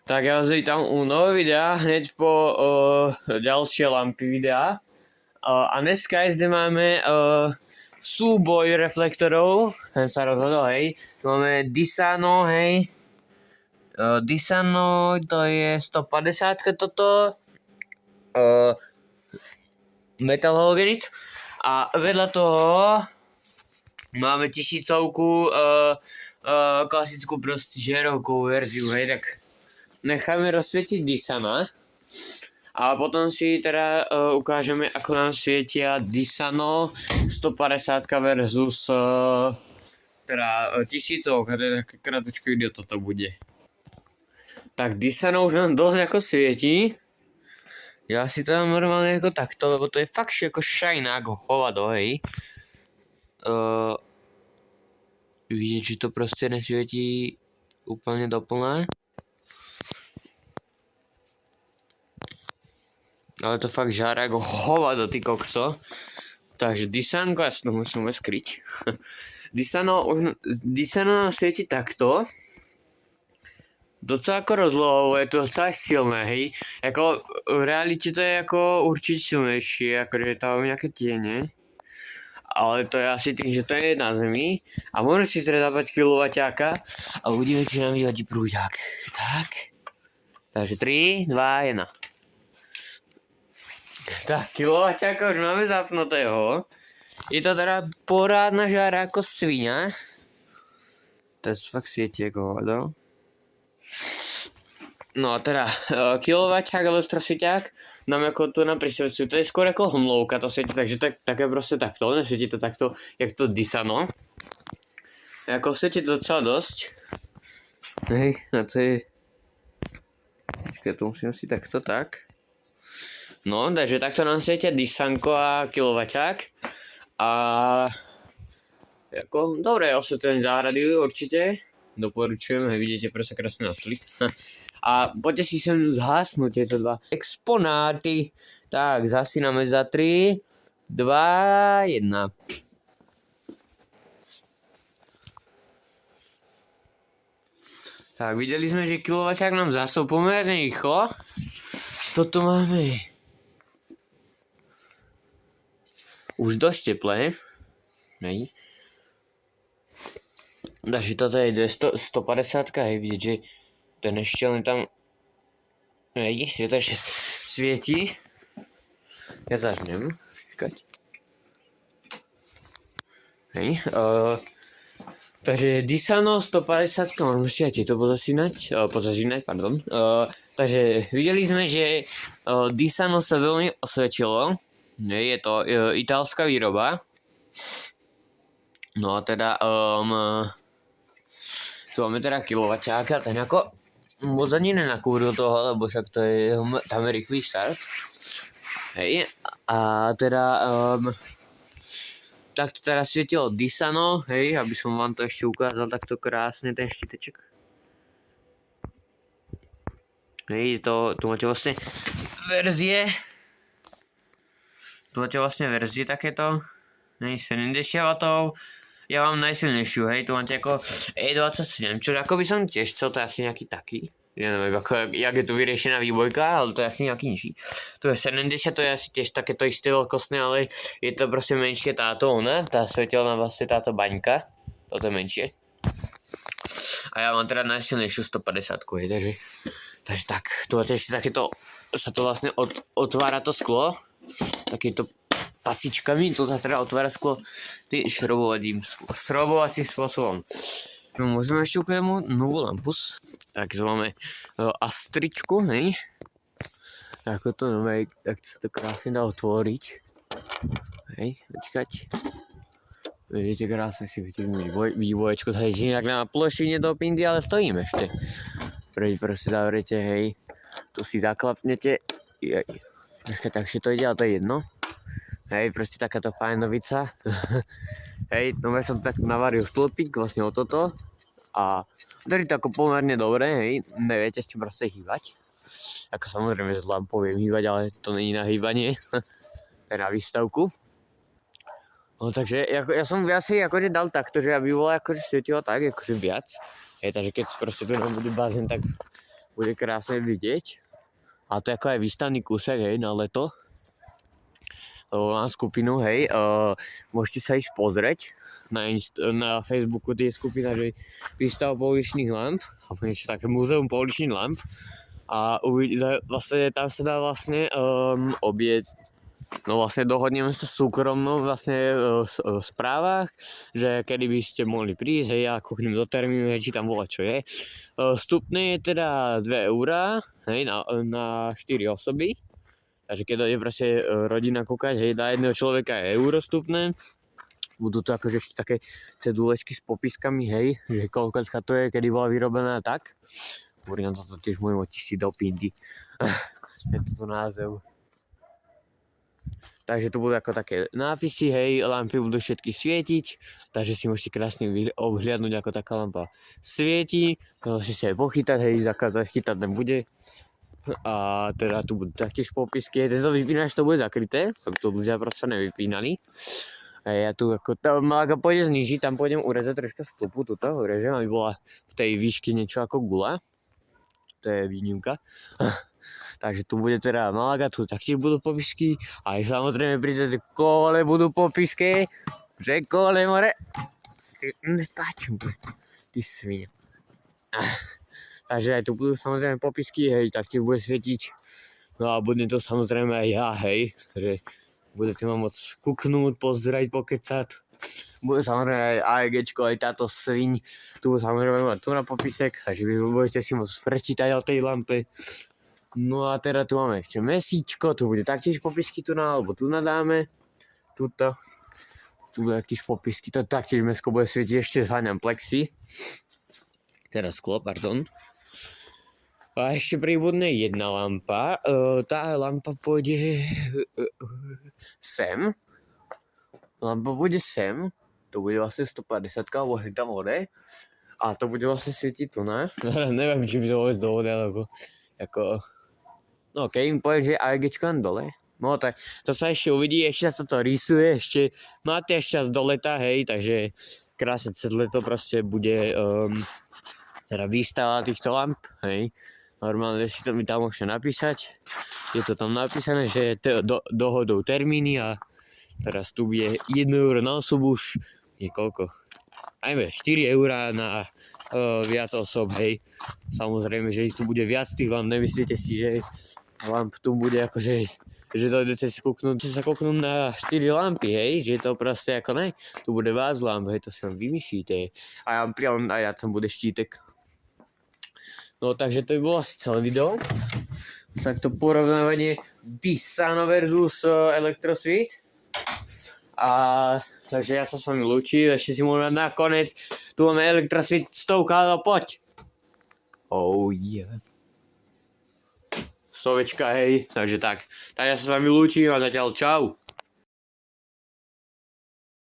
Tak ja vás vítam u nového videa, hneď po ďalšie lampy videa. A dneska zde máme súboj reflektorov, ten sa rozhodol, hej. Tu máme Disano, hej. Disano, to je 150 toto. Metal halogenit. A vedľa toho máme 1000-ovku klasickú proste žerovkovú verziu, hej, tak necháme rozsvietiť Disana a potom si teda ukážeme, ako nám svietia Disano 150 versus teda 1000-ovka, to je také krátke video toto bude. Tak Disano už nám dosť ako svieti. Ja si to dám normálne ako takto, lebo to je fakt ako šajná, ako hovado, hej. Vidieť, že to proste nesvietí úplne doplné. Ale to fakt žára ako hovado, ty kokso. Takže Disanko, ja si to musíme skryť. Disano nám svieti takto. Docela ako rozlohovo, je to docela silné, hej. Jako v realite to je ako určite silnejšie, akože tam nejaké tiene. Ale to je asi tým, že to je na zemi. A môžeme si teda dávať kilovaťáka a uvidíme, či nám vyhodí prúďák. Tak. Takže 3, 2, 1. Tak, kilovaťáka už máme zapnutého. Je to teda porádna žára ako svinia. To je fakt svieti ako hovado. No a teda, kilovaťák, elektrosviťák nám ako to nám prisvedcujú. To je skôr ako hmlovka to svieti, takže také proste takto. Nesvieti to takto, jak to Disano. Ako svieti to docela dosť. Hej, a to je... Počkaj, to musím si takto tak. No, takže takto nám svietia Disanko a kilovaťák. A... Ako, dobré osvetlenie záhrady určite. Doporučujem, vidíte, proste krásne nastoli. A poďte si sem zhasnúť tieto dva exponáty. Tak, zhasíname za 3, 2, 1. Tak, videli sme, že kilovaťák nám zasol pomerne rýchlo. Toto máme už dosť teplé. Nej. Takže toto je 150, hej, vidieť, že ten ešte len tam, hej, že to ešte svieti. Ja zažnem, počkať. Hej, takže Disano 150, môžeme si aj tieto pozažínať, pardon. Takže videli sme, že Disano sa veľmi osvedčilo. Je to italská výroba. No a teda, tu máme teda kilovaťáka, ten ako moc ani nenakúril toho, lebo však to je tam je rýchly štart. Hej, a teda takto teraz svietilo Disano, hej, aby som vám to ešte ukázal takto krásne, ten štíteček. Hej, tu máte vlastne verzie. Tu máte vlastne verzie takéto. Hej, 70 W. Ja mám najsilnejšiu, hej, tu máte ako E27, čo ako by som tiež chcel, to je asi nejaký taký. Ja neviem, jak je tu vyriešená výbojka, ale to je asi nejaký nižší. Tu je 70, to je asi tiež takéto isté veľkostné, ale je to proste menšie táto ona, tá svetelná vlastne táto baňka. Toto je menšie. A ja mám teda najsilnejšiu 150, hej, takže tak, tu máte ešte takéto, sa to vlastne otvára to sklo, takýto pasičkami, to sa teda otvára sklo šrobovacím spôsobom. Môžeme ešte ukázať novú lampus. Tak to máme Astričku, hej. Ako to máme, tak sa to krásne dá otvoriť. Hej, počkať. Vidíte, krásne si vývoječko, sa je inak na plošine do pindy, ale stojíme ešte. Proste zavrete, hej. Tu si zaklapnete. Takže to ide, ale to je jedno. Hej, proste takáto fajnovica. Hej, no ja som tak navaril stĺpik vlastne o toto. A drží to ako pomerne dobre, hej. Neviete ste proste hýbať. Ako samozrejme s lampou viem hýbať, ale to není na hýbanie. Je na výstavku. No takže ja som viac si akože dal takto, že aby bolo akože svietilo tak, akože viac. Hej, takže keď proste tu nám bude bazén, tak bude krásne vidieť. A to je ako aj výstavný kúsek, hej, na leto. Na skupinu, hej, môžete sa ísť pozrieť. Na Facebooku je skupina, že výstava pouličných lamp, alebo niečo také, múzeum pouličných lamp. A vlastne tam sa dá vlastne no vlastne dohodneme sa súkromno vlastne v správach, že kedy by ste mohli prísť, hej, a kúknem do termínu, či tam volá čo je. Vstupné je teda 2 eurá, hej, na 4 osoby. Takže keď je proste rodina kúkať, hej, na jedného človeka je euro vstupné. Budú to akože ešte také cedulečky s popiskami, hej, že koľko to je, kedy bola vyrobená tak. Hovorím to tiež môjim otišti do pindy. Je toto název. Takže tu budú ako také nápisy, hej, lampy budú všetky svietiť, takže si môžete krásne obhliadnúť, ako taká lampa svieti, môžete si aj pochytať, hej, zakázať chytať nebude. A teda tu budú taktiež popisky, tento vypínač to bude zakryté, aby to ľudia proste nevypínali. A ja tu ako ako pôjde znižiť, tam pôjdem urezať troška stupu, tuto urežem, aby bola v tej výške niečo ako gula. To je výnimka. Takže tu bude teda Malaga, tu taktiež budú popisky. A samozrejme pri kole budú popisky. Že kole more. Nepáčim, ty svine. Takže aj tu budú samozrejme popisky, hej, taktiež bude svietiť. No a bude to samozrejme aj ja, hej. Že budete ma môcť kúknúť, pozrieť, pokecať. Bude samozrejme aj AEGčko, aj táto sviň. Tu samozrejme mať tu na popisek, takže vy budete si môcť prečítať o tej lampe. No a teda tu máme ešte mesíčko, tu bude taktiež popisky tu na, alebo tu nadáme. Tuto. Tu bude taktiež popisky, to taktiež mesko bude svietiť, ešte zháňam plexi. Teda sklo, pardon. A ešte pribudne jedna lampa. Tá lampa pôjde sem. Lampa bude sem. To bude vlastne 150 alebo tam vode. A to bude vlastne svietiť tu na. Neviem, či by to vôbec do vody, alebo ako... No keď im poviem, že AEGčko len dole. No tak to sa ešte uvidí, ešte sa to rýsuje, ešte máte ešte čas do leta, hej, takže krásne cez leto proste bude teda výstava týchto lamp, hej. Normálne si to mi tam môžete napísať. Je to tam napísané, že je dohodou termíny a teraz tu bude 1 euro na osobu už niekoľko. Ajme, 4 eurá na viac osob, hej. Samozrejme, že ich tu bude viac tých lamp, nemyslíte si, že lamp tu bude akože, že dojdete si kúknúť na 4 lampy, hej, že to proste ako ne, tu bude vás lamp, hej, to si vám vymyslíte. A ja tam bude štítek. No takže to by bolo asi celé video. Takto porovnávanie Dissano versus Electrosweet. A takže ja sa s vami lúčim, ešte si môžem nakoniec, tu máme Electrosweet 100, poď. Oh yeah. Stovečka, hej, takže tak. Tak ja sa s vami lúčim a zatiaľ čau.